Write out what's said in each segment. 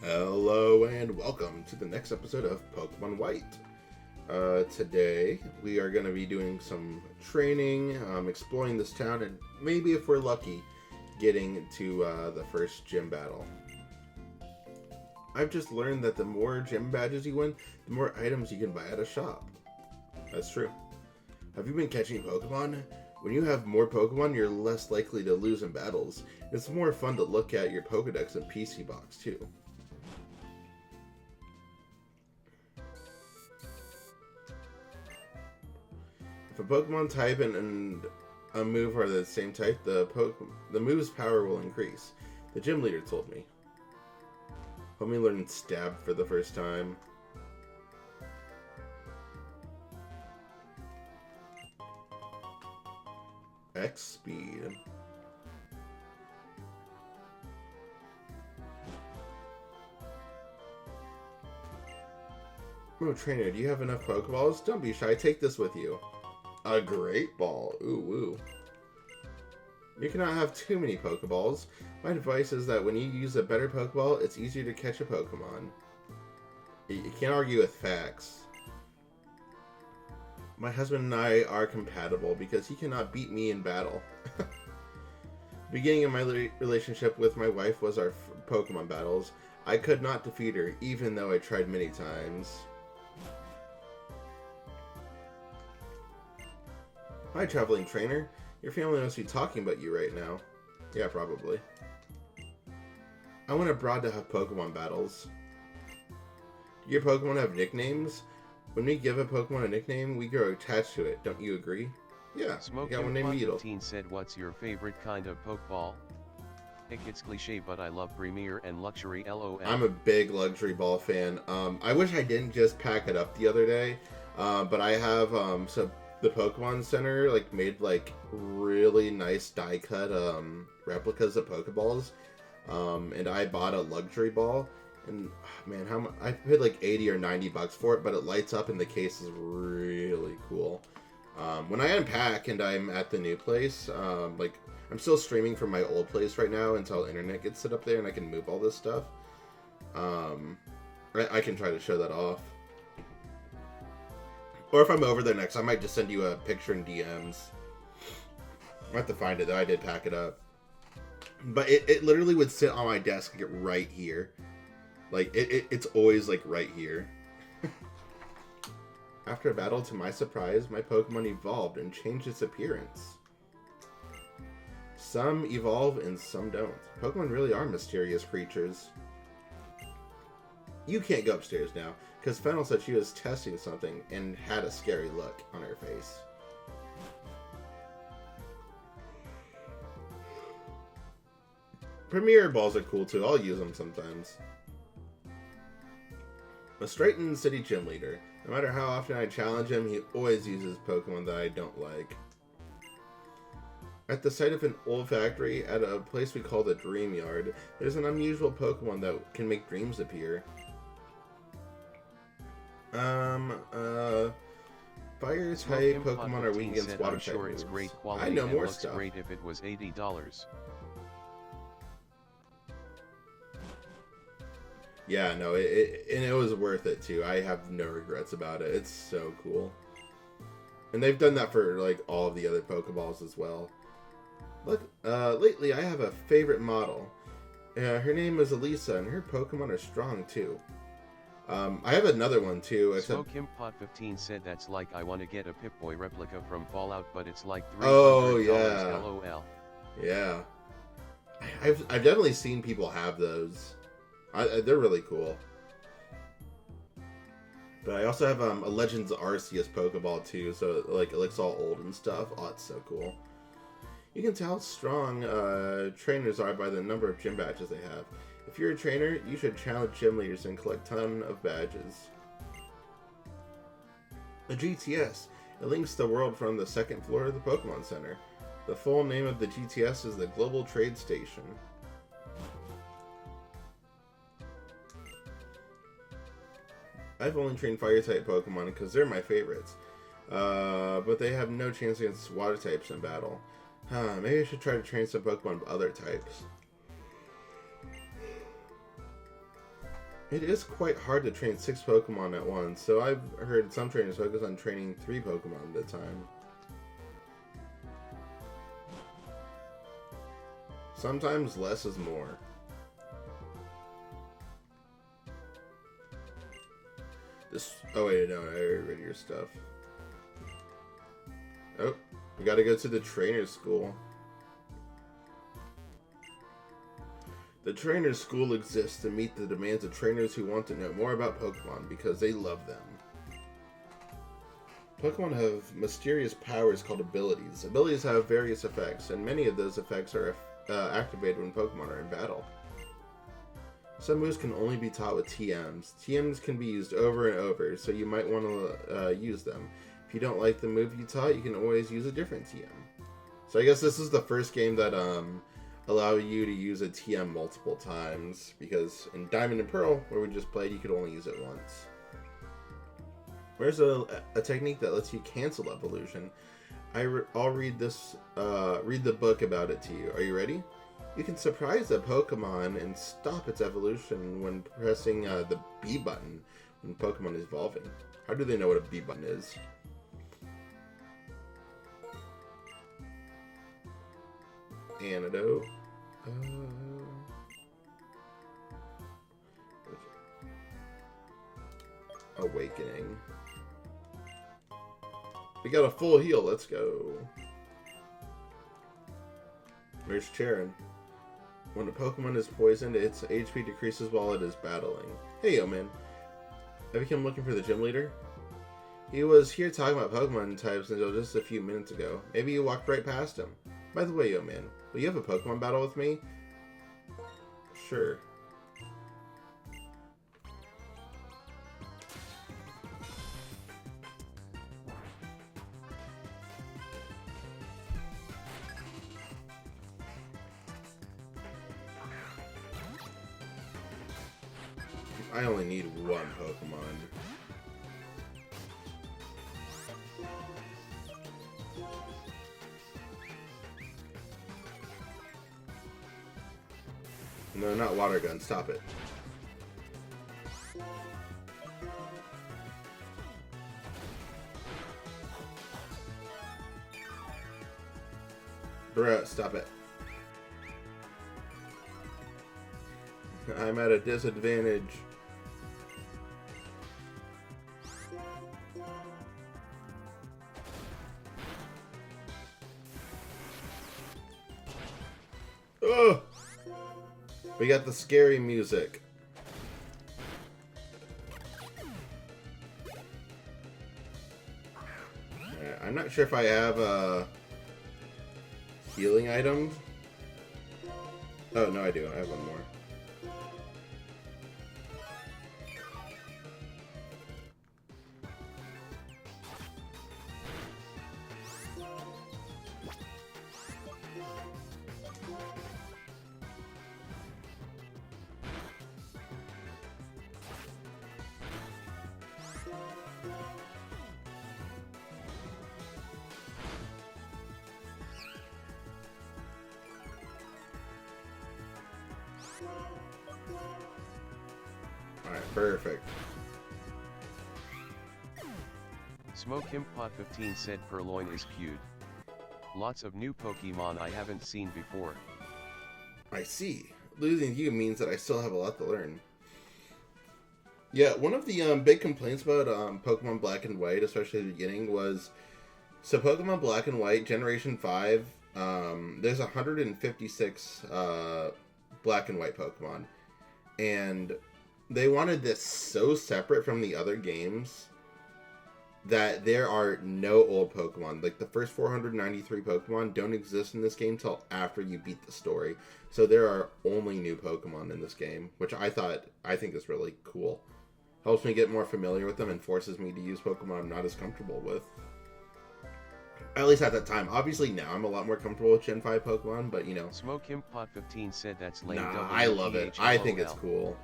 Hello and welcome to the next episode of Pokemon White. Today we are going to be doing some training, exploring this town, and maybe if we're lucky, getting to the first gym battle. I've just learned that the more gym badges you win, the more items you can buy at a shop. That's true. Have you been catching Pokemon? When you have more Pokemon, you're less likely to lose in battles. It's more fun to look at your Pokedex and PC box too. If a Pokemon type and a move are the same type, the move's power will increase. The gym leader told me. Homie learned Stab for the first time. X speed. Oh, trainer, do you have enough Pokeballs? Don't be shy, take this with you. A Great Ball. Ooh, woo. You cannot have too many Pokeballs. My advice is that when you use a better Pokeball, it's easier to catch a Pokemon. You can't argue with facts. My husband and I are compatible because he cannot beat me in battle. The beginning of my relationship with my wife was our Pokemon battles. I could not defeat her, even though I tried many times. Hi, traveling trainer. Your family must be talking about you right now. Yeah, probably. I went abroad to have Pokemon battles. Do your Pokemon have nicknames? When we give a Pokemon a nickname, we grow attached to it. Don't you agree? Yeah, I got one named Beetle. Smoke said, "What's your favorite kind of Pokeball?" Heck, it's cliche, but I love Premier and Luxury. LOL. I'm a big Luxury Ball fan. I wish I didn't just pack it up the other day, but I have so the Pokemon Center made really nice die cut replicas of Pokeballs, and I bought a Luxury Ball. And man, I paid like $80 or $90 for it, but it lights up and the case is really cool. When I unpack and I'm at the new place, I'm still streaming from my old place right now until internet gets set up there and I can move all this stuff. I can try to show that off. Or if I'm over there next, I might just send you a picture in DMs. I have to find it though. I did pack it up, but it literally would sit on my desk right here. It's always right here. After a battle, to my surprise, my Pokemon evolved and changed its appearance. Some evolve and some don't. Pokemon really are mysterious creatures. You can't go upstairs now, because Fennel said she was testing something and had a scary look on her face. Premier balls are cool too, I'll use them sometimes. A straightened city gym leader. No matter how often I challenge him, he always uses Pokemon that I don't like. At the site of an old factory at a place we call the Dream Yard, there's an unusual Pokemon that can make dreams appear. Fire type Pokemon are weak against water type moves. It's great quality. I know more looks stuff. Great if it was $80. Yeah, no, it was worth it too. I have no regrets about it. It's so cool. And they've done that for all of the other Pokeballs as well. Look, lately I have a favorite model. Her name is Elisa, and her Pokemon are strong too. I have another one too. Smoke Him Pot 15 said, "That's like I want to get a Pip-Boy replica from Fallout, but it's like $300. Oh yeah. LOL. Yeah. I've definitely seen people have those. They're really cool. But I also have a Legends Arceus Pokeball too, so it looks all old and stuff. Oh, it's so cool. You can tell how strong trainers are by the number of gym badges they have. If you're a trainer, you should challenge gym leaders and collect a ton of badges. The GTS. It links the world from the second floor of the Pokemon Center. The full name of the GTS is the Global Trade Station. I've only trained Fire-type Pokemon because they're my favorites. But they have no chance against Water types in battle. Maybe I should try to train some Pokemon of other types. It is quite hard to train 6 Pokemon at once, so I've heard some trainers focus on training 3 Pokemon at a time. Sometimes less is more. Oh wait, no, I already read your stuff. Oh, we gotta go to the trainer's school. The trainer's school exists to meet the demands of trainers who want to know more about Pokemon because they love them. Pokemon have mysterious powers called abilities. Abilities have various effects, and many of those effects are activated when Pokemon are in battle. Some moves can only be taught with TMs. TMs can be used over and over, so you might want to use them. If you don't like the move you taught, you can always use a different TM. So I guess this is the first game that allow you to use a TM multiple times, because in Diamond and Pearl, where we just played, you could only use it once. Where's a technique that lets you cancel evolution? I'll read the book about it to you. Are you ready? You can surprise a Pokemon and stop its evolution when pressing the B button when Pokemon is evolving. How do they know what a B button is? Antidote. Awakening. We got a full heal. Let's go. There's Charon. When a Pokemon is poisoned, its HP decreases while it is battling. Hey, yo, man. Have you come looking for the gym leader? He was here talking about Pokemon types until just a few minutes ago. Maybe you walked right past him. By the way, yo, man, will you have a Pokemon battle with me? Sure. I only need one Pokemon. No, not water gun. Stop it. Bruh, stop it. I'm at a disadvantage. Ugh! We got the scary music. I'm not sure if I have a healing item. Oh, no, I do. I have one more. Alright, perfect. Smoke Him Pot 15 said Purloin is cute. Lots of new Pokemon I haven't seen before. I see. Losing you means that I still have a lot to learn. Yeah, one of the big complaints about Pokemon Black and White, especially at the beginning, was... So Pokemon Black and White, Generation 5, there's 156 Black and White Pokemon. And they wanted this so separate from the other games that there are no old Pokemon. Like, the first 493 Pokemon don't exist in this game till after you beat the story. So there are only new Pokemon in this game, which I think is really cool. Helps me get more familiar with them and forces me to use Pokemon I'm not as comfortable with. At least at that time. Obviously now I'm a lot more comfortable with Gen 5 Pokemon, but you know. Smoke Him Pot 15 said that's lame. Nah, I love it. I think it's cool.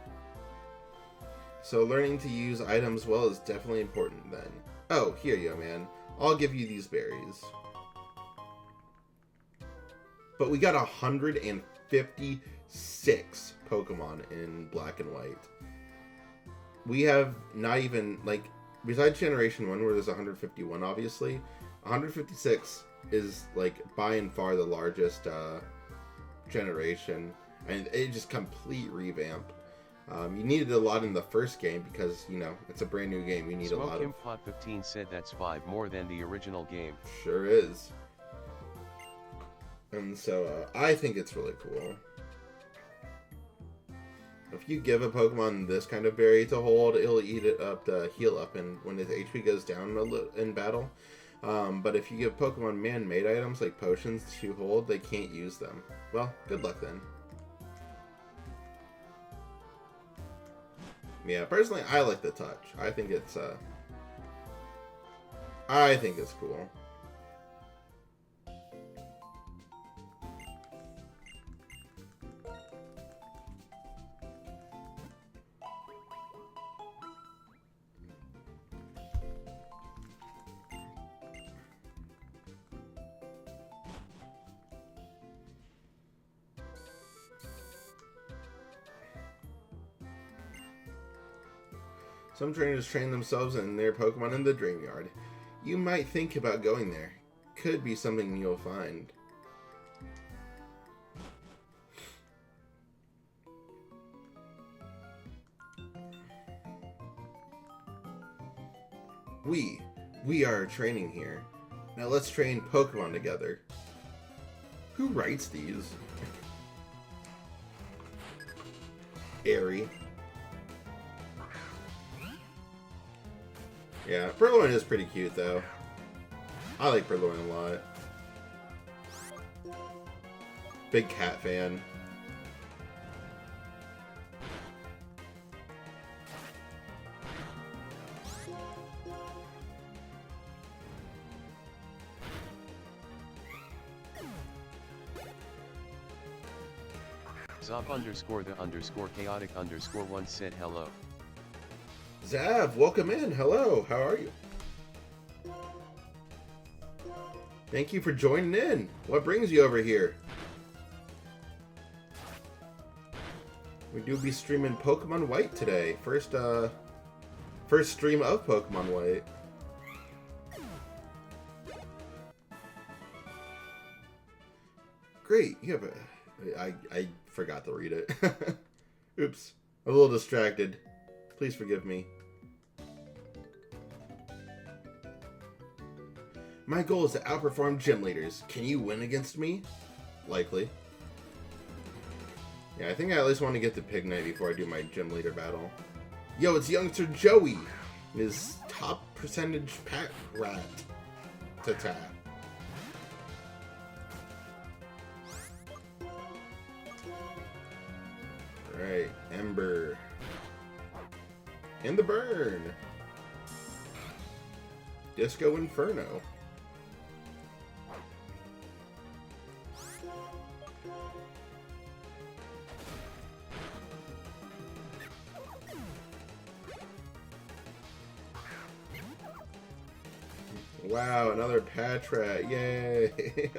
So learning to use items well is definitely important then. Oh, here you go, man. I'll give you these berries. But we got 156 Pokemon in Black and White. we have not even, like, besides Generation 1 where there's 151, obviously, 156 is, like, by and far the largest generation, and it just complete revamp. You needed a lot in the first game because, you know, it's a brand new game. You need a lot of... Pot 15 said that's 5 more than the original game. Sure is. And so, I think it's really cool. If you give a Pokemon this kind of berry to hold, it'll eat it up to heal up, and when its HP goes down a little in battle. But if you give Pokemon man-made items like potions to hold, they can't use them. Well, good luck then. Yeah, personally, I like the touch. I think it's cool. Some trainers train themselves and their Pokemon in the Dream Yard. You might think about going there. Could be something you'll find. We are training here. Now let's train Pokemon together. Who writes these? Airy. Yeah, Purloin is pretty cute, though. I like Purloin a lot. Big cat fan. Zob _ chaotic _ said hello. Zav, welcome in. Hello, how are you? Thank you for joining in. What brings you over here? We do be streaming Pokemon White today. First stream of Pokemon White. Great, you have a... I forgot to read it. Oops, I'm a little distracted. Please forgive me. My goal is to outperform gym leaders. Can you win against me? Likely. Yeah, I think I at least want to get to Pignite before I do my gym leader battle. Yo, it's youngster Joey. His top percentage pat rat. Ta-ta. Alright, Ember. And the burn. Disco Inferno. Wow, another Patrat. Yay.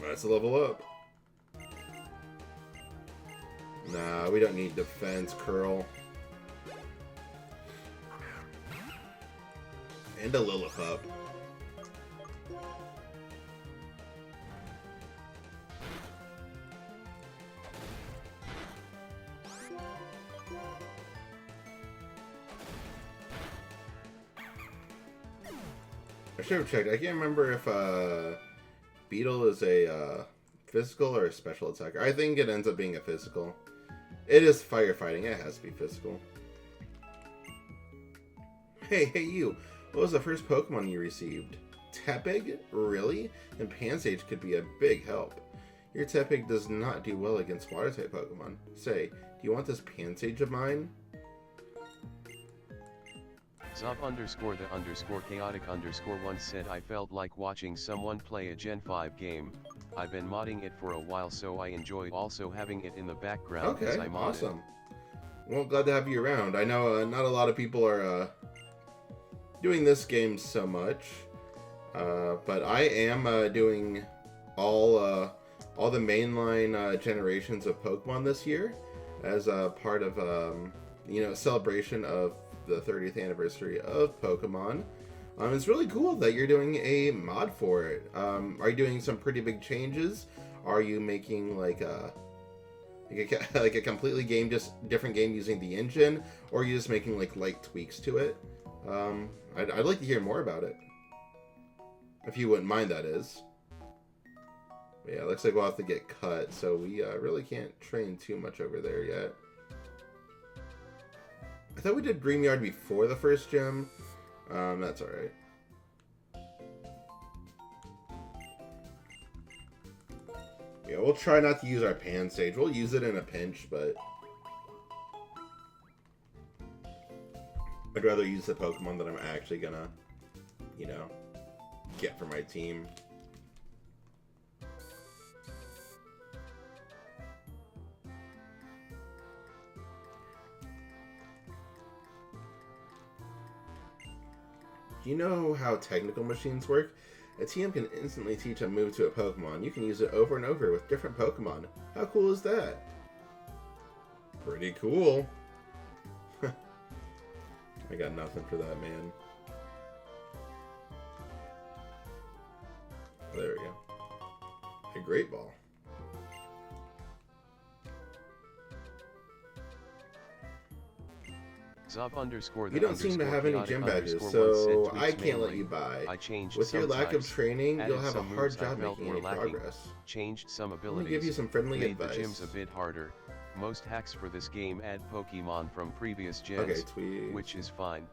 Let's level up. Nah, we don't need defense, Curl. And a Lillipup. I should have checked. I can't remember if Beetle is a physical or a special attacker. I think it ends up being a physical. It is firefighting. It has to be physical. Hey you. What was the first Pokemon you received? Tepig? Really? And Pansage could be a big help. Your Tepig does not do well against water-type Pokemon. Say, do you want this Pansage of mine? Zob _ chaotic _ said I felt like watching someone play a Gen 5 game. I've been modding it for a while, so I enjoy also having it in the background as I mod awesome. Well, glad to have you around. I know not a lot of people are doing this game so much, but I am doing all the mainline generations of Pokemon this year as a part of celebration of the 30th anniversary of Pokemon. It's really cool that you're doing a mod for it. Are you doing some pretty big changes? Are you making like a completely different game using the engine, or are you just making like light tweaks to it? I'd like to hear more about it, if you wouldn't mind. That is. But yeah, looks like we'll have to get cut, so we really can't train too much over there yet. I thought we did Dream Yard before the first gym. That's alright. Yeah, we'll try not to use our Pan Sage. We'll use it in a pinch, but I'd rather use the Pokemon that I'm actually gonna, get for my team. Do you know how technical machines work? A TM can instantly teach a move to a Pokemon. You can use it over and over with different Pokemon. How cool is that? Pretty cool. I got nothing for that, man. There we go. A Great Ball. You don't seem to have any gym badges, so I can't let you buy. With your lack of training, you'll have a hard job making any progress. Changed some Let abilities. me give you some friendly made advice. the gyms a bit harder. Most hacks for this game add Pokemon from previous gens, Okay, tweet. which is fine.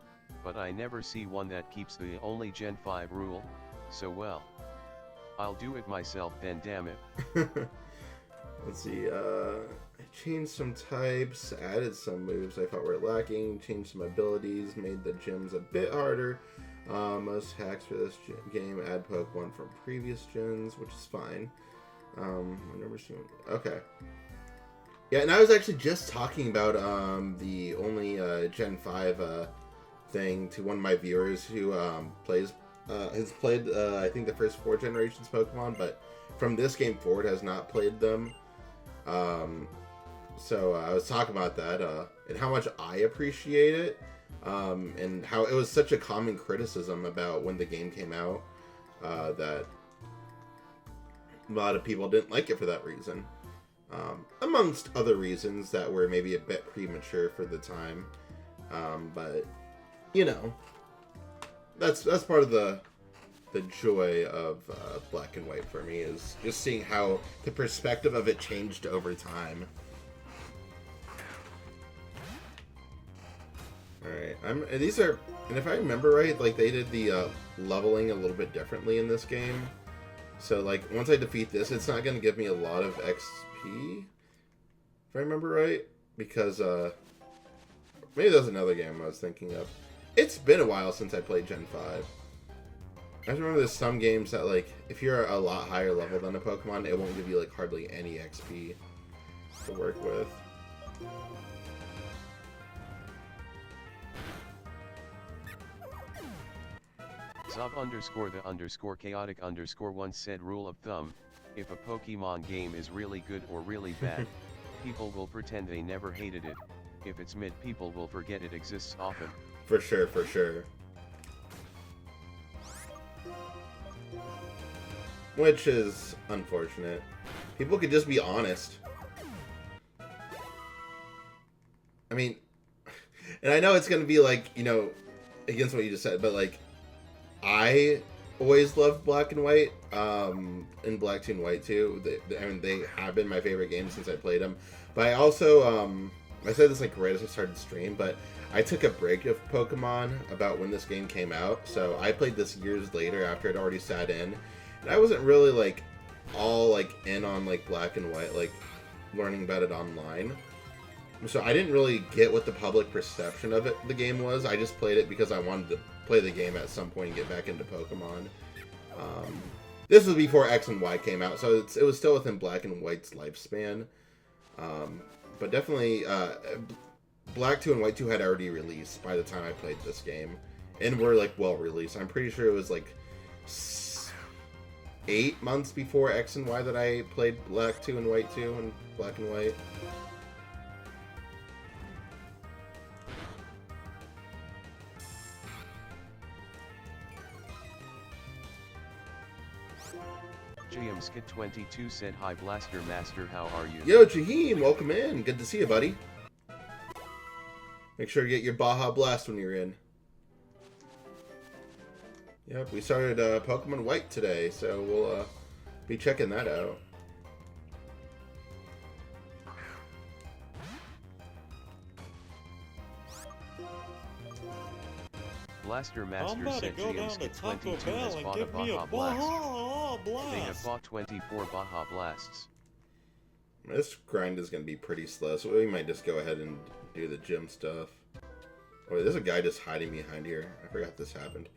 But I never see one that keeps the only Gen 5 rule, so well. I'll do it myself then, damn it. Let's see, I changed some types, added some moves I thought were lacking, changed some abilities, made the gyms a bit harder. Most hacks for this game add Pokemon from previous gens, which is fine. Okay. Yeah, and I was actually just talking about the only Gen 5 thing to one of my viewers who has played, I think, the first 4 generations Pokemon, but from this game forward has not played them. So I was talking about that and how much I appreciate it, and how it was such a common criticism about when the game came out, that a lot of people didn't like it for that reason, amongst other reasons that were maybe a bit premature for the time, but that's part of the joy of Black and White for me, is just seeing how the perspective of it changed over time. Alright, and if I remember right, like, they did the leveling a little bit differently in this game. So, like, once I defeat this, it's not going to give me a lot of XP, if I remember right, because, maybe that's another game I was thinking of. It's been a while since I played Gen 5. I just remember there's some games that, like, if you're a lot higher level than a Pokemon, it won't give you, like, hardly any XP to work with. Zob_the_chaotic_1 said rule of thumb, if a Pokemon game is really good or really bad, people will pretend they never hated it. If it's mid, people will forget it exists often. For sure, for sure. Which is unfortunate. People could just be honest. I mean, and I know it's going to be like, against what you just said, but like, I always loved Black and White, and Black 2 and White too. They have been my favorite games since I played them. But I also, I said this like right as I started the stream, but I took a break of Pokemon about when this game came out. So I played this years later after it already sat in. And I wasn't really like all like in on like Black and White, like learning about it online. So I didn't really get what the public perception of the game was. I just played it because I wanted to play the game at some point and get back into Pokemon. This was before X and Y came out, so it was still within Black and White's lifespan. But definitely, Black 2 and White 2 had already released by the time I played this game. And were, like, well released. I'm pretty sure it was, like, 8 months before X and Y that I played Black 2 and White 2 and Black and White. GMSkit22 said, "Hi Blaster Master, how are you?" Yo, Jaheim, welcome in. Good to see you, buddy. Make sure to get your Baja Blast when you're in. Yep, we started Pokemon White today, so we'll be checking that out. Blaster Master said GMSkit22 has bought a Baja Blast. They have bought 24 Baja Blasts. This grind is going to be pretty slow, so we might just go ahead and do the gym stuff. Oh, there's a guy just hiding behind here. I forgot this happened.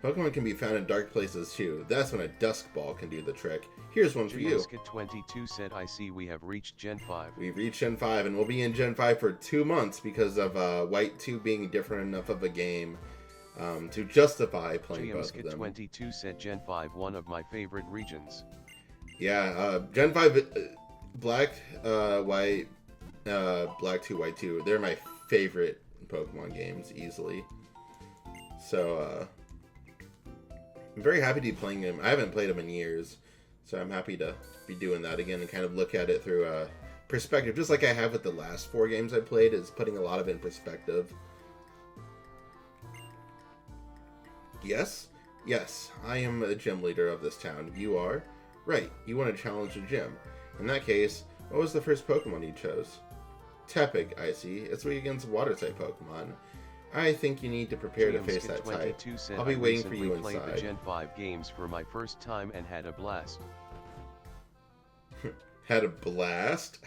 Pokemon can be found in dark places too. That's when a Dusk Ball can do the trick. Here's one for you. GMSkit22 said, "I see we have reached Gen 5. We've reached Gen 5, and we'll be in Gen 5 for 2 months because of White 2 being different enough of a game to justify playing both of them." GMSkit22 said, "Gen 5, one of my favorite regions." Yeah, Gen 5, Black, White, Black 2, White 2, they're my favorite Pokemon games, easily. So, I'm very happy to be playing them. I haven't played them in years, so I'm happy to be doing that again and kind of look at it through a perspective, just like I have with the last 4 games I played, is putting a lot of it in perspective. Yes? Yes, I am a gym leader of this town. You are? Right, you want to challenge the gym. In that case, what was the first Pokemon you chose? Tepig, I see. It's weak against water-type Pokemon. I think you need to prepare to face that type. I'll be waiting for you inside. I played the Gen 5 games for my first time and had a blast. Had a blast?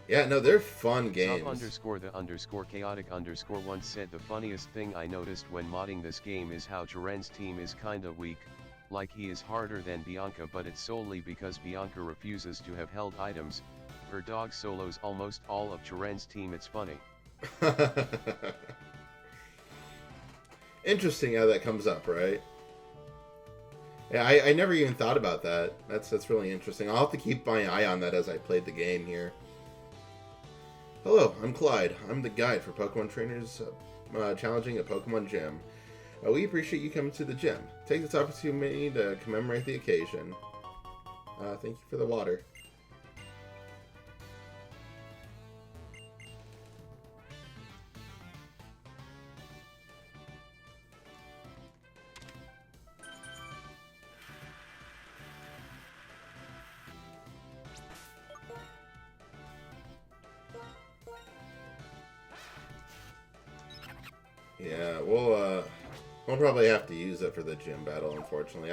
Yeah, no, they're fun games. Top_the_chaotic_1 said, "The funniest thing I noticed when modding this game is how Jiren's team is kinda weak. Like he is harder than Bianca, but it's solely because Bianca refuses to have held items. Her dog solos almost all of Jiren's team. It's funny." Interesting how that comes up, right? Yeah, I never even thought about that. That's really interesting. I'll have to keep my eye on that as I played the game here. Hello, I'm Clyde. I'm the guide for Pokemon trainers challenging a Pokemon gym. We appreciate you coming to the gym. Take this opportunity to commemorate the occasion. Thank you for the water. Yeah, we'll probably have to use it for the gym battle, unfortunately.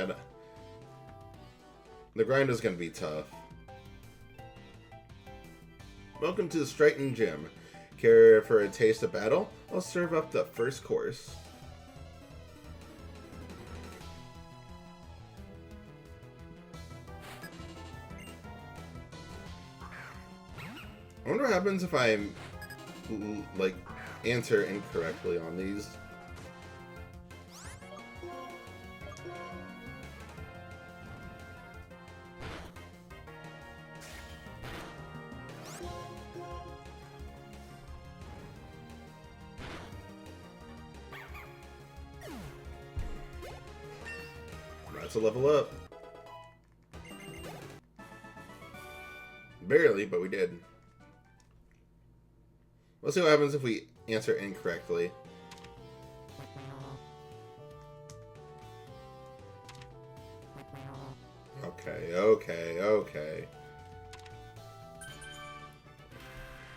The grind is going to be tough. Welcome to the Strighton Gym. Care for a taste of battle? I'll serve up the first course. I wonder what happens if I, like, answer incorrectly on these. That's a level up. Barely, but we did. Let's see what happens if we answer incorrectly. Okay.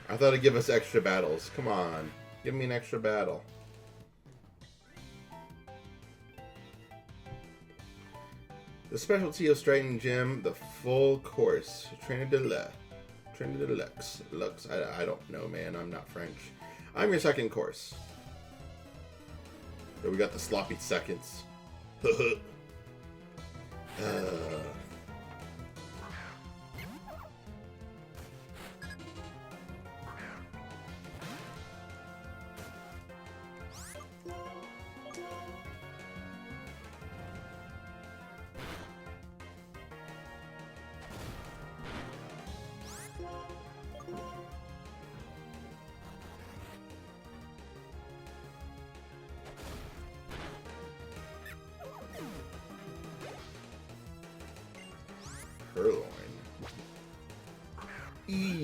I thought it'd give us extra battles. Come on. Give me an extra battle. The specialty of Strighton Gym, the full course. Trainer Deluxe. I don't know, man. I'm not French. I'm your second course. Oh, we got the sloppy seconds.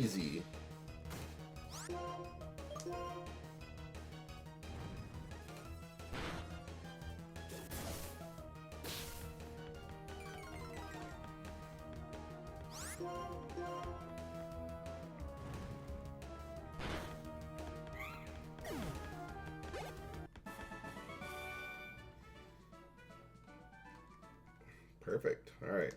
easy. Perfect. All right.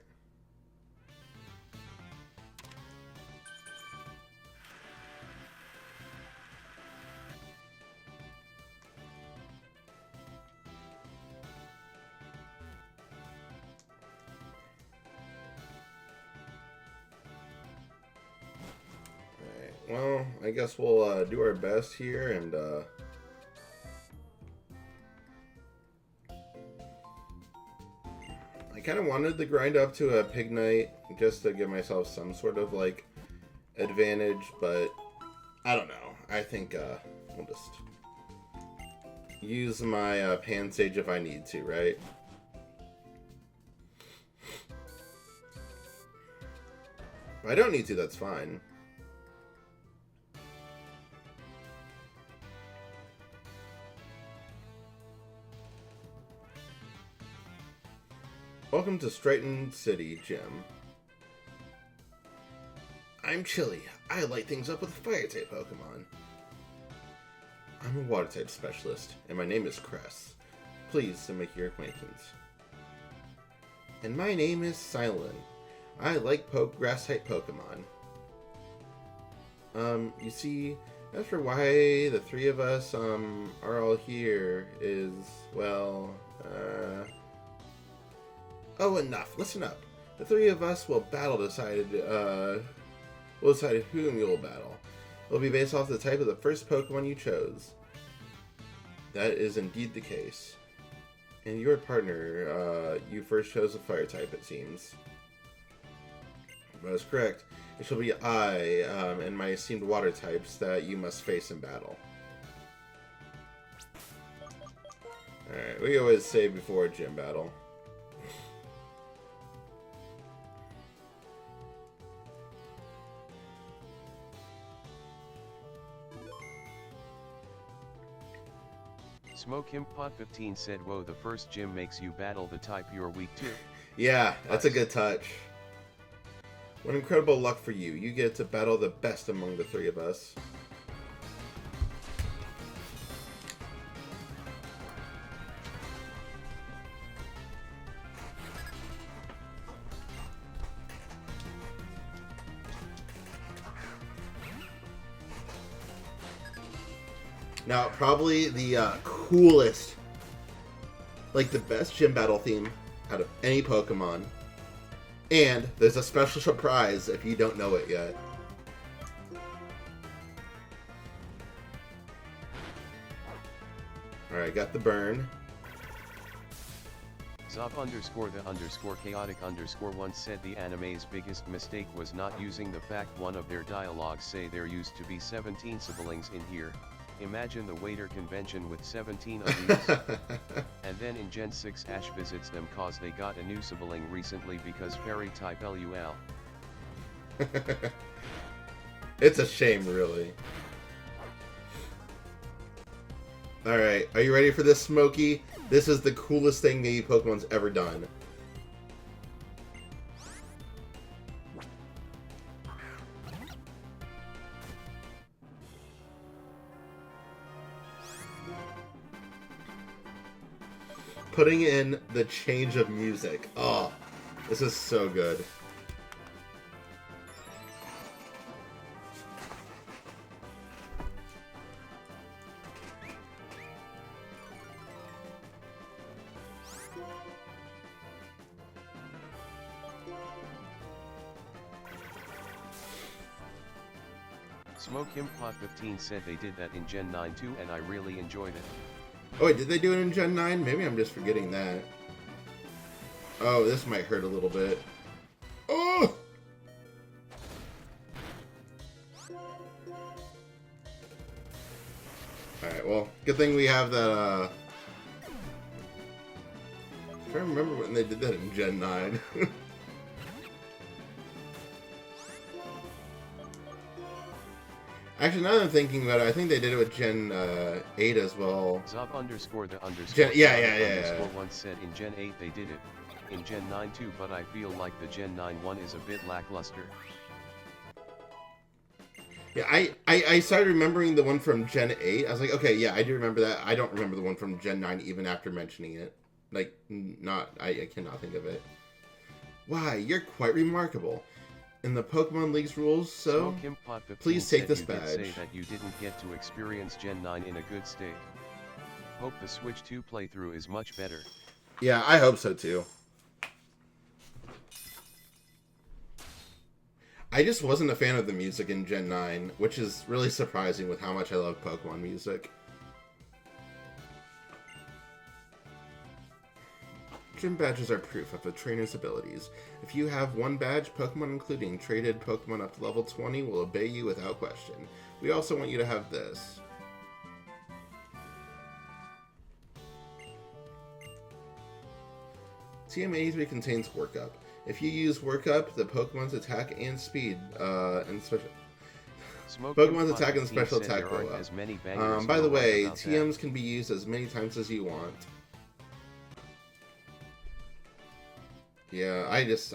Well, I guess we'll do our best here, and I kind of wanted to grind up to a pig night just to give myself some sort of like advantage, but I don't know. I think we'll just use my pan sage if I need to, right? If I don't need to, that's fine. Welcome to Stratton City, Gym. I'm Chili. I light things up with fire-type Pokemon. I'm a water-type specialist, and my name is Cress. Pleased to make your acquaintance. And my name is Silent. I like grass-type Pokemon. You see, as for why the three of us, are all here is, well, Oh, enough. Listen up. The three of us will we'll decide whom you will battle. It will be based off the type of the first Pokemon you chose. That is indeed the case. And your partner, you first chose a fire type, it seems. That is correct. It shall be I, and my esteemed water types that you must face in battle. Alright, we always say before a gym battle. Smoke Him Pot 15 said, "Whoa, the first gym makes you battle the type you're weak to." Yeah, that's a good touch. What incredible luck for you. You get to battle the best among the three of us. Now, probably the coolest, like the best gym battle theme out of any Pokemon. And there's a special surprise if you don't know it yet. Alright, got the burn. Zop_the_chaotic_1 said the anime's biggest mistake was not using the fact one of their dialogues say there used to be 17 siblings in here. Imagine the waiter convention with 17 of these. And then in Gen 6 Ash visits them cause they got a new sibling recently because fairy type LUL. It's a shame, really. Alright, are you ready for this, Smokey? This is the coolest thing maybe Pokemon's ever done. Putting in the change of music. Oh, this is so good. Smoke Him Pot 15 said they did that in Gen 9 too and I really enjoyed it. Oh wait, did they do it in Gen 9? Maybe I'm just forgetting that. Oh, this might hurt a little bit. Oh! Alright, well, good thing we have that, I'm trying to remember when they did that in Gen 9. Actually, now that I'm thinking about it, I think they did it with Gen 8 as well. Zob underscore the underscore. Yeah. Once said in Gen 8 they did it. In Gen 9 too, but I feel like the Gen 9 one is a bit lackluster. Yeah, I started remembering the one from Gen 8. I was like, okay, yeah, I do remember that. I don't remember the one from Gen 9 even after mentioning it. Like, I cannot think of it. Why, you're quite remarkable. In the Pokemon League's rules, so please take this badge. Say that you didn't get to experience Gen 9 in a good state. Hope the Switch 2 playthrough is much better. Yeah, I hope so too. I just wasn't a fan of the music in Gen 9, which is really surprising with how much I love Pokemon music. Gym badges are proof of a trainer's abilities. If you have one badge, Pokemon including traded Pokemon up to level 20 will obey you without question. We also want you to have this. TM83 contains Workup. If you use Workup, the Pokemon's attack and speed and special... Pokemon's attack and special attack go up. By the way, TMs can be used as many times as you want. Yeah,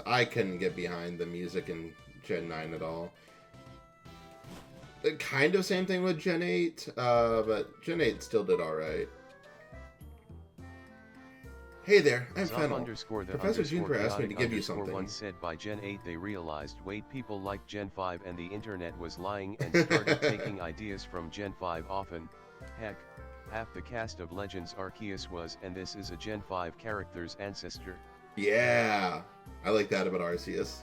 I couldn't get behind the music in Gen 9 at all. The kind of same thing with Gen 8, but Gen 8 still did alright. Hey there, I'm Fennel. Professor Juniper asked me to give you something. Once said by Gen 8 they realized wait, people like Gen 5 and the internet was lying and started taking ideas from Gen 5 often. Heck, half the cast of Legends Arceus was, and this is a Gen 5 character's ancestor. Yeah, I like that about Arceus.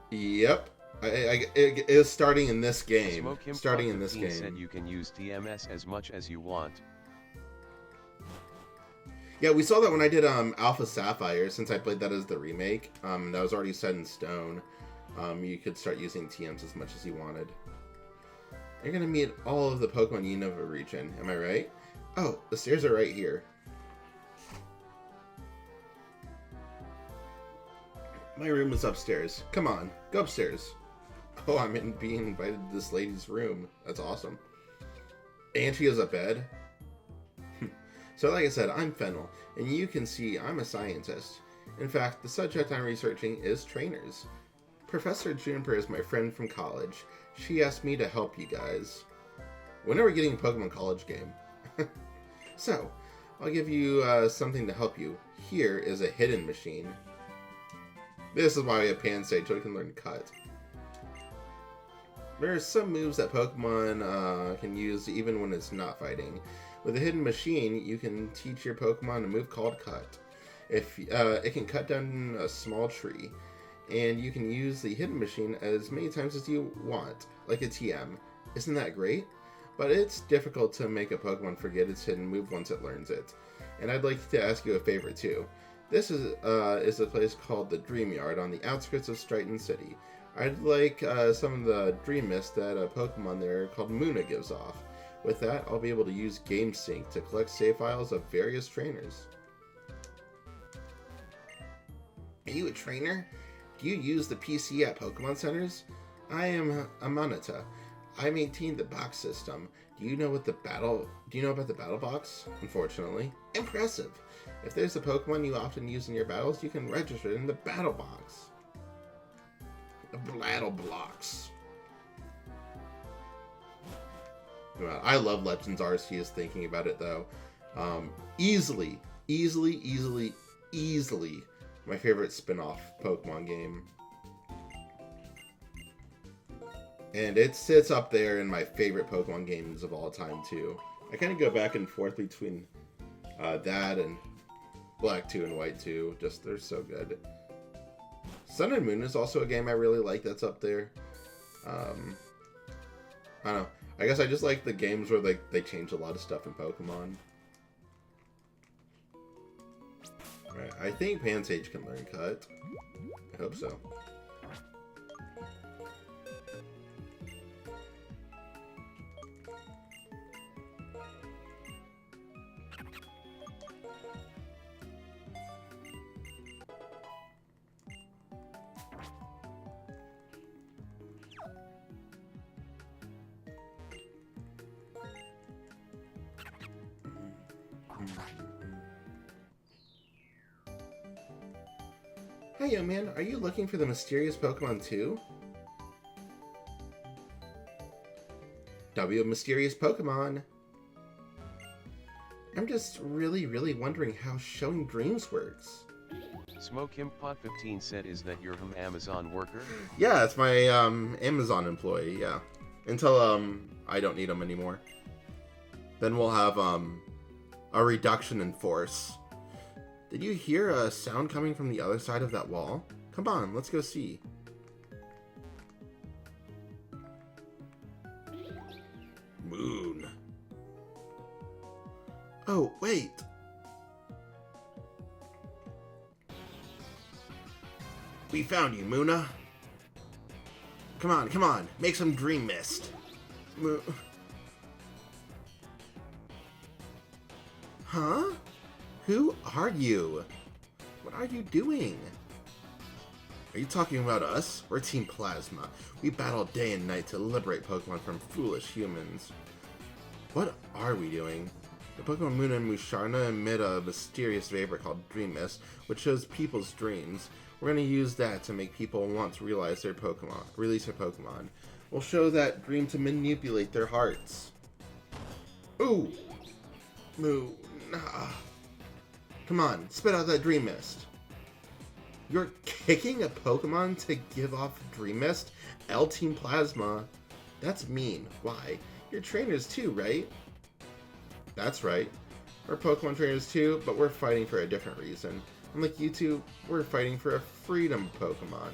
Yep, it is starting in this game. Starting in this game. Said you can use TMS as much as you want. Yeah, we saw that when I did Alpha Sapphire. Since I played that as the remake, that was already set in stone. You could start using TMs as much as you wanted. You're gonna meet all of the Pokemon Unova region. Am I right? Oh, the stairs are right here. My room is upstairs. Come on, go upstairs. Oh, I'm being invited to this lady's room. That's awesome. And she has a bed. So like I said, I'm Fennel, and you can see I'm a scientist. In fact, the subject I'm researching is trainers. Professor Juniper is my friend from college. She asked me to help you guys. When are we getting a Pokemon College game? So, I'll give you something to help you. Here is a hidden machine. This is why we have Pansage, so we can learn Cut. There are some moves that Pokemon can use even when it's not fighting. With a hidden machine, you can teach your Pokemon a move called Cut. It can cut down a small tree, and you can use the hidden machine as many times as you want, like a TM. Isn't that great? But it's difficult to make a Pokemon forget its hidden move once it learns it. And I'd like to ask you a favor too. This is a place called the Dream Yard on the outskirts of Strighton City. I'd like some of the Dream Mist that a Pokemon there called Muna gives off. With that, I'll be able to use GameSync to collect save files of various trainers. Are you a trainer? Do you use the PC at Pokemon Centers? I am Amanita. I maintain the box system. Do you know about the battle box? Unfortunately. Impressive. If there's a Pokemon you often use in your battles, you can register it in the battle box. The battle blocks. Well, I love Legends Arceus thinking about it though. Easily my favorite spin-off Pokemon game. And it sits up there in my favorite Pokemon games of all time, too. I kind of go back and forth between that and Black 2 and White 2. Just, they're so good. Sun and Moon is also a game I really like that's up there. I don't know. I guess I just like the games where they change a lot of stuff in Pokemon. Alright, I think Pansage can learn Cut. I hope so. Hey, young man, are you looking for the mysterious Pokemon too? W mysterious Pokemon. I'm just really wondering how showing dreams works. Smoke Him Pot 15 said, is that your Amazon worker? Yeah, it's my Amazon employee, yeah. Until I don't need them anymore. Then we'll have a reduction in force. Did you hear a sound coming from the other side of that wall? Come on, let's go see. Moon. Oh, wait. We found you, Moona. Come on, make some dream mist. Huh? Who are you? What are you doing? Are you talking about us? We're Team Plasma. We battle day and night to liberate Pokemon from foolish humans. What are we doing? The Pokemon Moon and Musharna emit a mysterious vapor called Dream Mist, which shows people's dreams. We're going to use that to make people want to realize their Pokemon, release their Pokemon. We'll show that dream to manipulate their hearts. Ooh! Moo. Nah. Come on, spit out that Dream Mist. You're kicking a Pokemon to give off Dream Mist? L Team Plasma. That's mean. Why? You're trainers too, right? That's right. We're Pokemon trainers too, but we're fighting for a different reason. Unlike you two, we're fighting for a freedom Pokemon.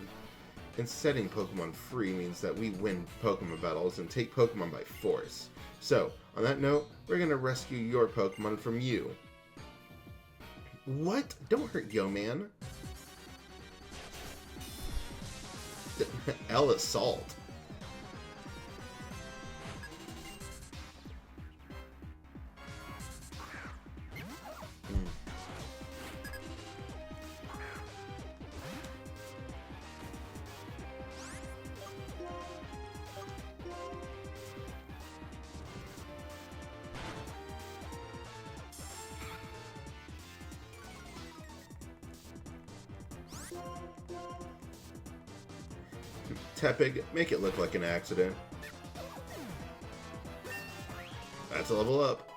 And setting Pokemon free means that we win Pokemon battles and take Pokemon by force. So, on that note, we're gonna rescue your Pokemon from you. What? Don't hurt Yo Man. L Assault. Tepig, make it look like an accident. That's a level up.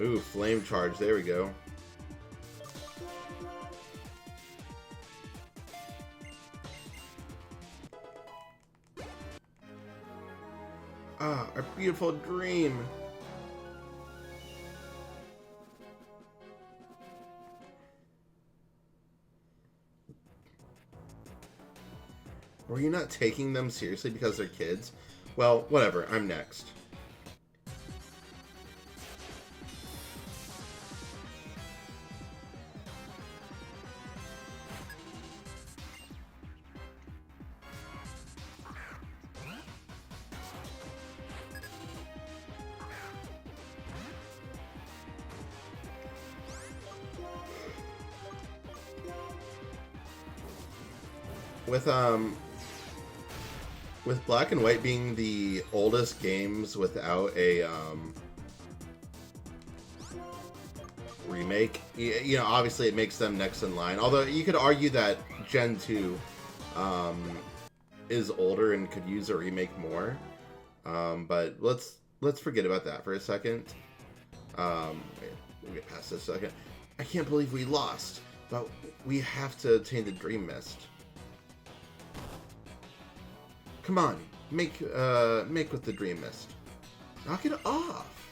Ooh, flame charge, there we go. Ah, our beautiful dream. Were you not taking them seriously because they're kids? Well, whatever, I'm next. With Black and White being the oldest games without a remake, you know, obviously it makes them next in line. Although you could argue that Gen 2 is older and could use a remake more. But let's forget about that for a second. We'll get past this a second. I can't believe we lost, but we have to obtain the Dream Mist. Come on, make with the Dream Mist. Knock it off.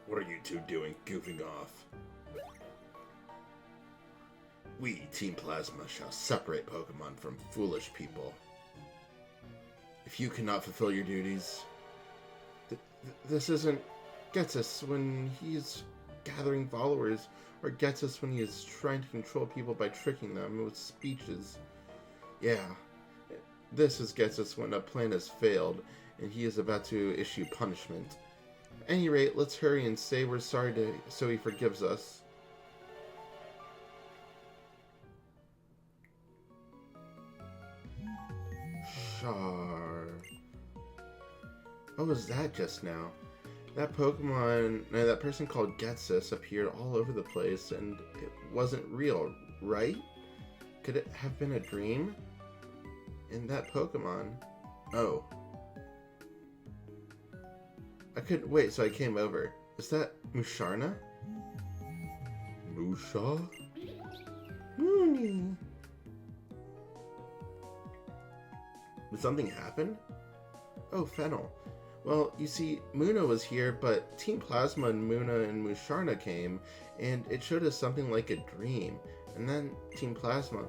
What are you two doing, goofing off? We, Team Plasma, shall separate Pokemon from foolish people. If you cannot fulfill your duties, this isn't Getsus when he's gathering followers, or Getsus when he is trying to control people by tricking them with speeches. Yeah, this is Getsus when a plan has failed, and he is about to issue punishment. At any rate, let's hurry and say we're sorry so he forgives us. Char. What was that just now? That Pokemon, no, that person called Getsus appeared all over the place, and it wasn't real, right? Could it have been a dream? And that Pokemon... Oh. I couldn't wait, so I came over. Is that Musharna? Musha? Mooney. Did something happen? Oh, Fennel. Well, you see, Muna was here, but Team Plasma and Muna and Musharna came, and it showed us something like a dream. And then Team Plasma...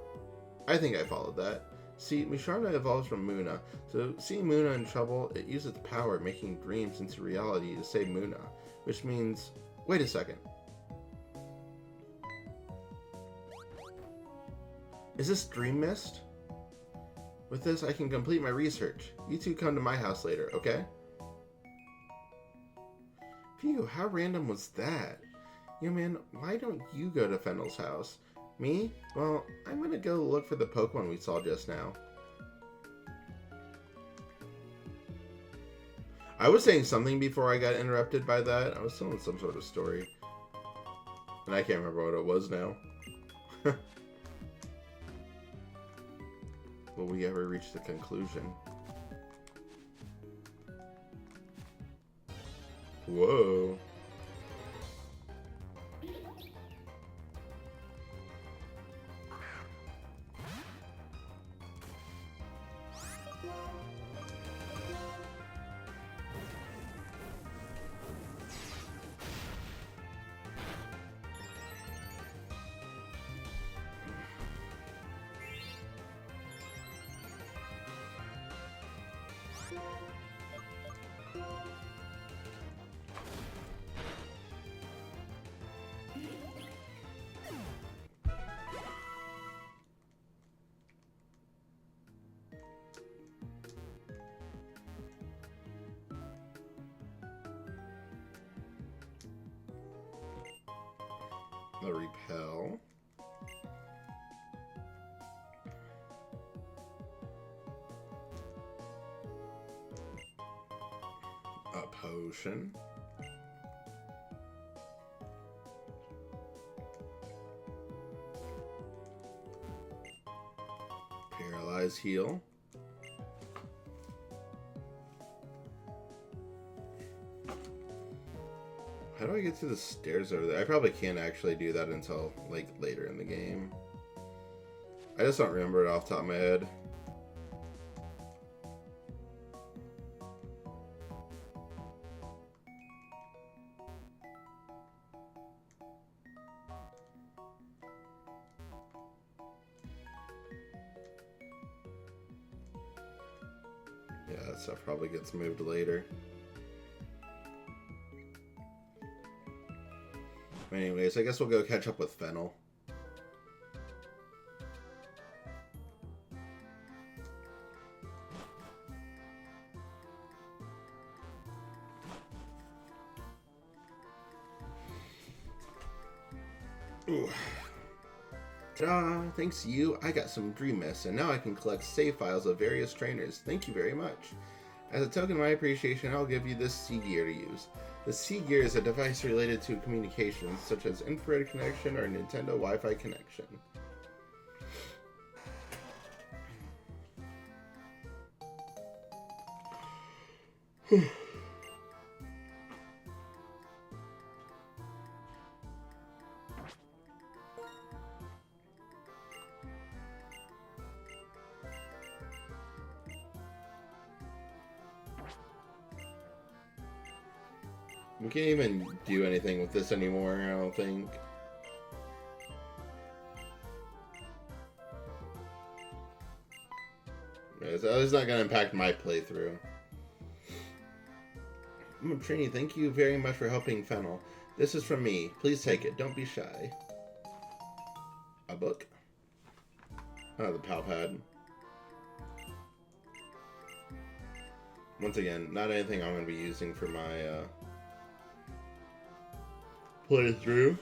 I think I followed that. See, Musharna evolves from Muna, so seeing Muna in trouble, it used its power, making dreams into reality to save Muna. Which means... Wait a second. Is this Dream Mist? With this, I can complete my research. You two come to my house later, okay? Phew, how random was that? Yo man, why don't you go to Fennel's house? Me? Well, I'm gonna go look for the Pokemon we saw just now. I was saying something before I got interrupted by that. I was telling some sort of story. And I can't remember what it was now. Will we ever reach the conclusion? Whoa. The repel. A potion. Paralyze heal. How do I get to the stairs over there? I probably can't actually do that until, like, later in the game. I just don't remember it off the top of my head. Yeah, that stuff probably gets moved later. Anyways, I guess we'll go catch up with Fennel. Ooh. Ta-da! Thanks to you, I got some Dream Mists, and now I can collect save files of various trainers. Thank you very much. As a token of my appreciation, I'll give you this C-Gear to use. The C-Gear is a device related to communications, such as infrared connection or Nintendo Wi-Fi connection. We can't even do anything with this anymore, I don't think. Yeah, so it's not going to impact my playthrough. Trini, thank you very much for helping Fennel. This is from me. Please take it. Don't be shy. A book? Oh, the PAL pad. Once again, not anything I'm going to be using for my playthrough.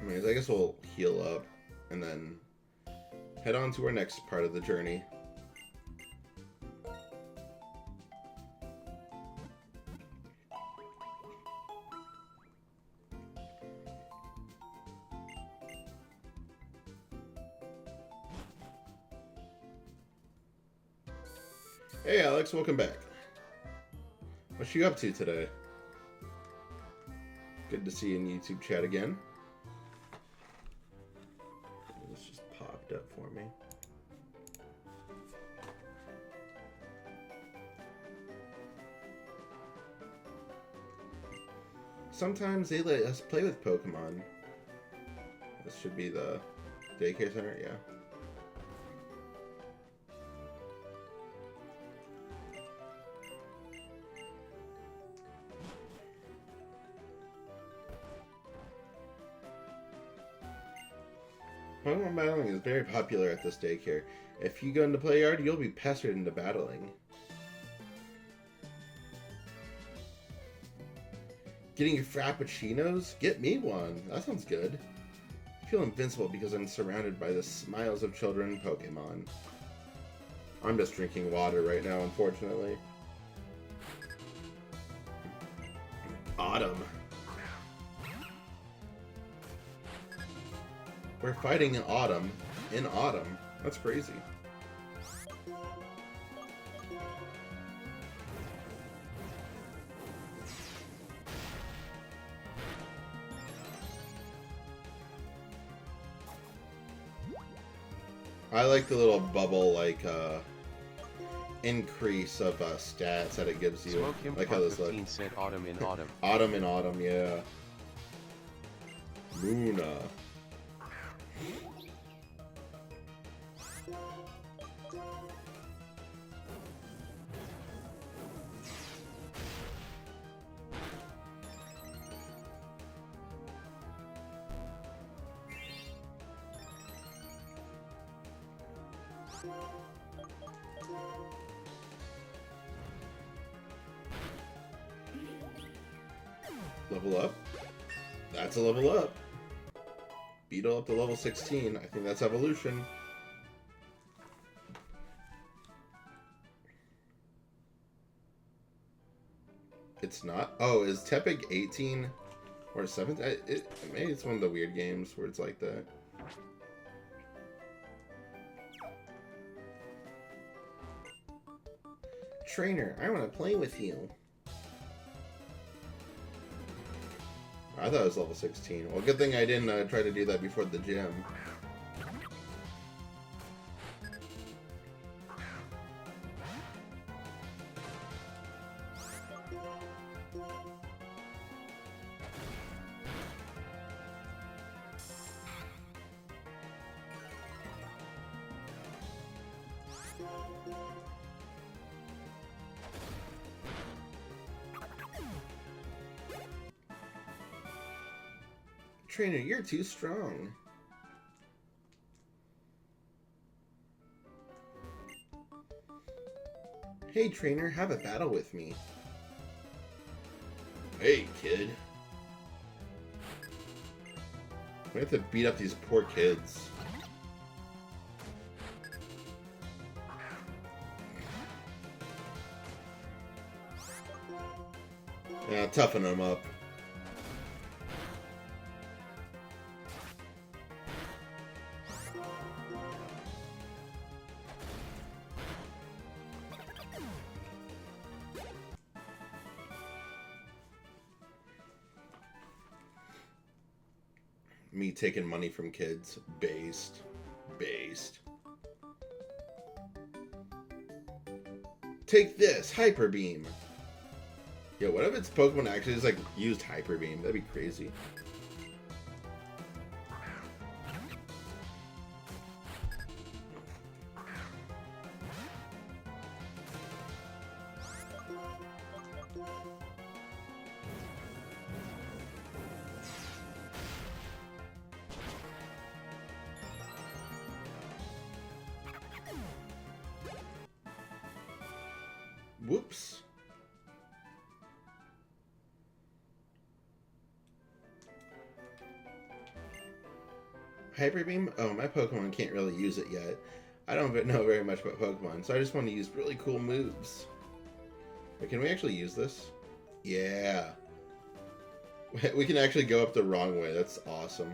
Anyways, I guess we'll heal up and then head on to our next part of the journey. Hey Alex, welcome back. What you up to today? Good to see you in YouTube chat again. This just popped up for me. Sometimes they let us play with Pokemon. This should be the daycare center, yeah. Pokemon battling is very popular at this daycare. If you go into play yard, you'll be pestered into battling. Getting your frappuccinos? Get me one. That sounds good. I feel invincible because I'm surrounded by the smiles of children and Pokemon. I'm just drinking water right now, unfortunately. Autumn. We're fighting in autumn. In autumn. That's crazy. I like the little bubble, like, increase of stats that it gives you. Smoke him like how this looks. Said autumn in autumn. Autumn in autumn, yeah. Luna. Level up. That's a level up. Beetle up to level 16. I think that's evolution. It's not. Oh, is Tepig 18 or 17? Maybe it's one of the weird games where it's like that. Trainer, I want to play with you. I thought it was level 16. Well, good thing I didn't try to do that before the gym. Trainer, you're too strong. Hey, Trainer, have a battle with me. Hey, kid. We have to beat up these poor kids. Yeah, toughen them up. Me taking money from kids. Based. Take this, Hyper Beam. Yo, what if its Pokemon actually just like used Hyper Beam? That'd be crazy. Whoops. Hyper Beam? Oh, my Pokemon can't really use it yet. I don't know very much about Pokemon, so I just want to use really cool moves. But can we actually use this? Yeah. We can actually go up the wrong way. That's awesome.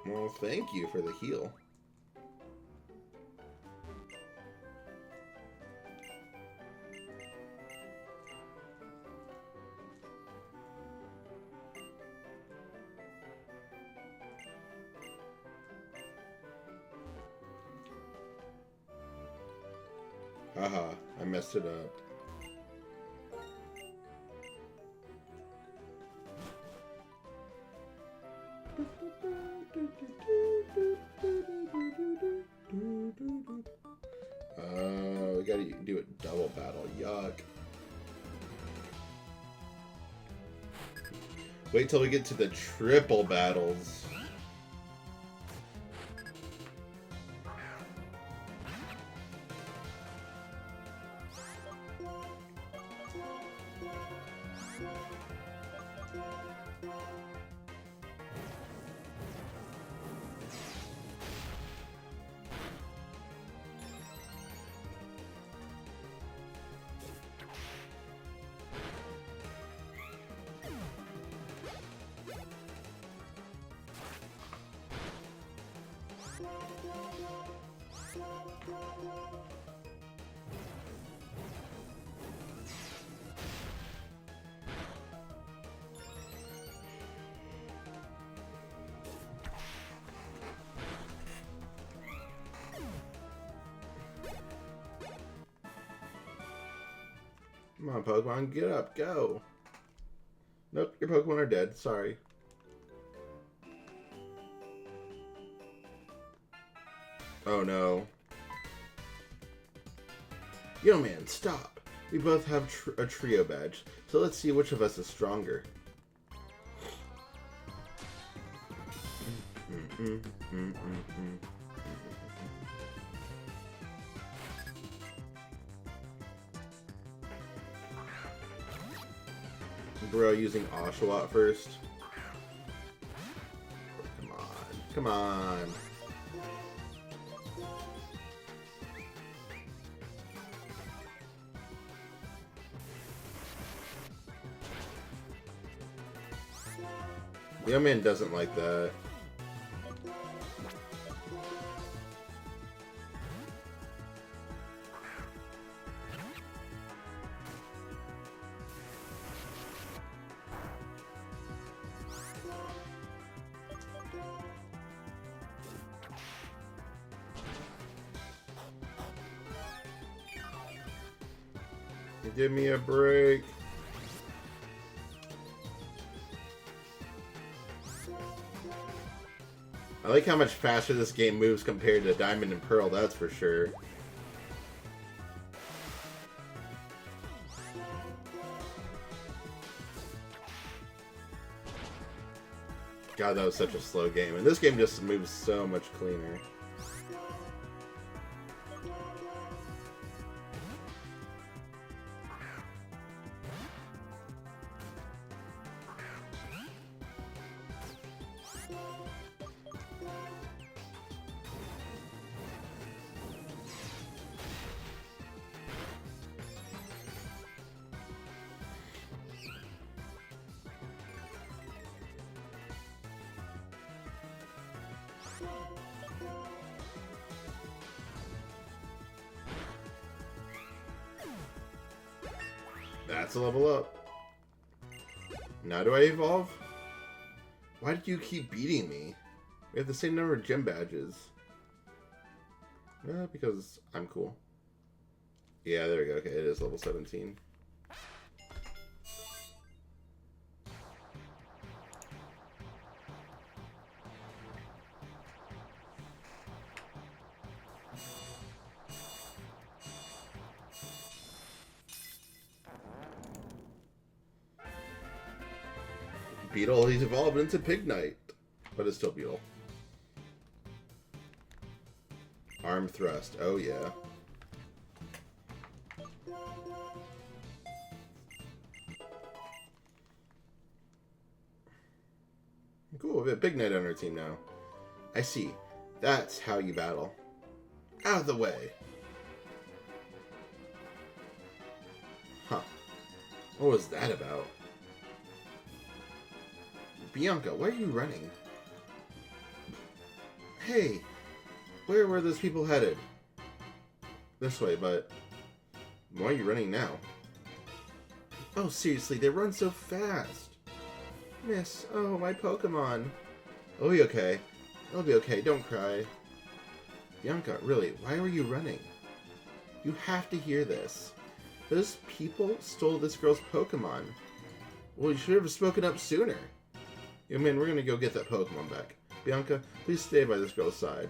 Well, thank you for the heal. Haha, I messed it up. We gotta do a double battle. Yuck. Wait till we get to the triple battles. Come on, Pokemon, get up, go. Nope, your Pokemon are dead. Sorry. Oh no. Yo man, stop. We both have a trio badge, so let's see which of us is stronger. Bro, using Oshawott first. Come on, come on. Young man doesn't like that. Give me a break. I like how much faster this game moves compared to Diamond and Pearl, that's for sure. God, that was such a slow game. And this game just moves so much cleaner. That's a level up. Now do I evolve? Why did you keep beating me? We have the same number of gym badges. Because I'm cool. Yeah, there we go. Okay, it is level 17. Beetle, he's evolved into Pignite. But it's still Beetle. Arm thrust. Oh, yeah. Cool, we have a big knight on our team now. I see. That's how you battle. Out of the way. Huh. What was that about? Bianca, why are you running? Hey, where were those people headed? This way, but why are you running now? Oh, seriously, they run so fast. Miss, oh, my Pokemon. It'll be okay. It'll be okay, don't cry. Bianca, really, why were you running? You have to hear this. Those people stole this girl's Pokemon. Well, you should have spoken up sooner. Yo, man, we're gonna go get that Pokemon back. Bianca, please stay by this girl's side.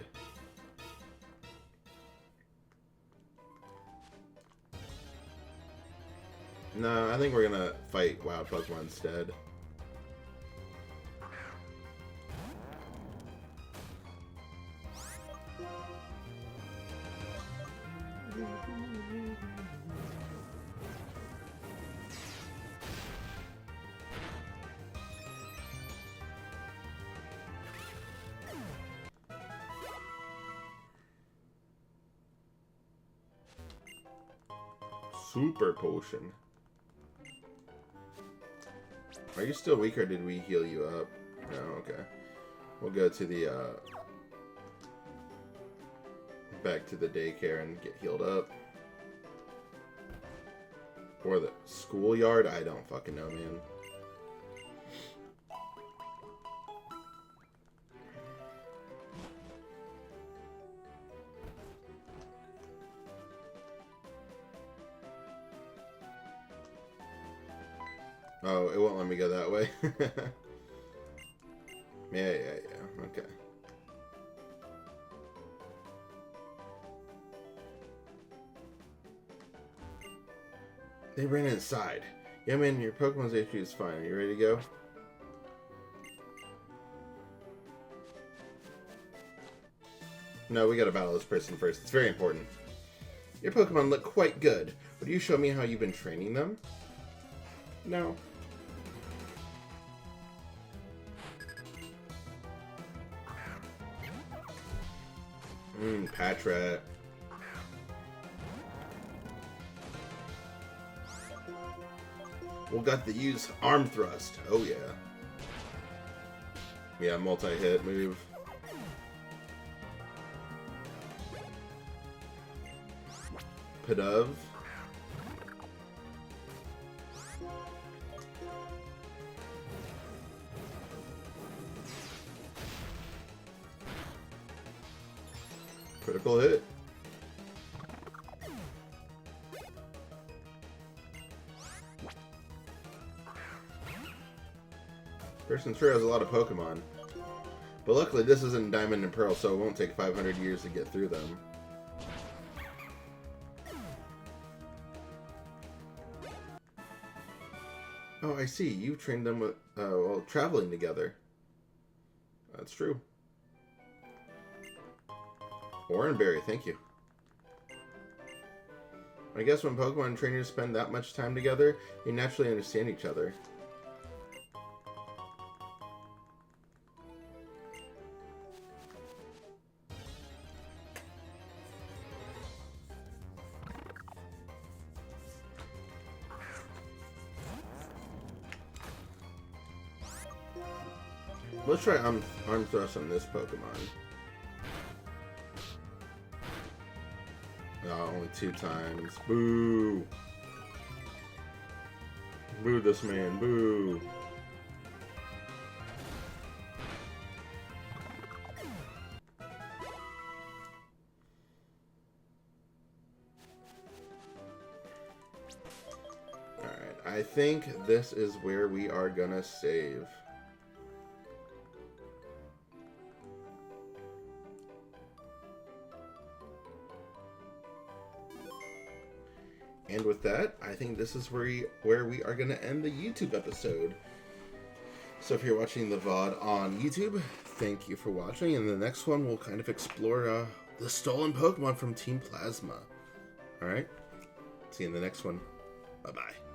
No, I think we're gonna fight wild Pokemon instead. Super potion. Are you still weak or did we heal you up? No, okay. We'll go to the back to the daycare and get healed up. Or the schoolyard? I don't fucking know, man. Oh, it won't let me go that way. Yeah. Okay. They ran inside. Yeah, man, your Pokemon's HP is fine. Are you ready to go? No, we gotta battle this person first. It's very important. Your Pokemon look quite good. Would you show me how you've been training them? No. Patrat. We'll got to use Arm Thrust. Oh, yeah. Yeah, multi-hit move. Pidove. Critical hit. Person sure has a lot of Pokemon. But luckily this isn't Diamond and Pearl, so it won't take 500 years to get through them. Oh, I see. You trained them with, while traveling together. That's true. Oranberry, thank you. I guess when Pokemon trainers spend that much time together, you naturally understand each other. Let's try Arm Thrust on this Pokemon. Oh, only 2 times. Boo! Boo this man, boo! Alright, I think this is where we are gonna save. And with that, I think this is where we are going to end the YouTube episode. So if you're watching the VOD on YouTube, thank you for watching. And the next one, we'll kind of explore the stolen Pokemon from Team Plasma. Alright? See you in the next one. Bye-bye.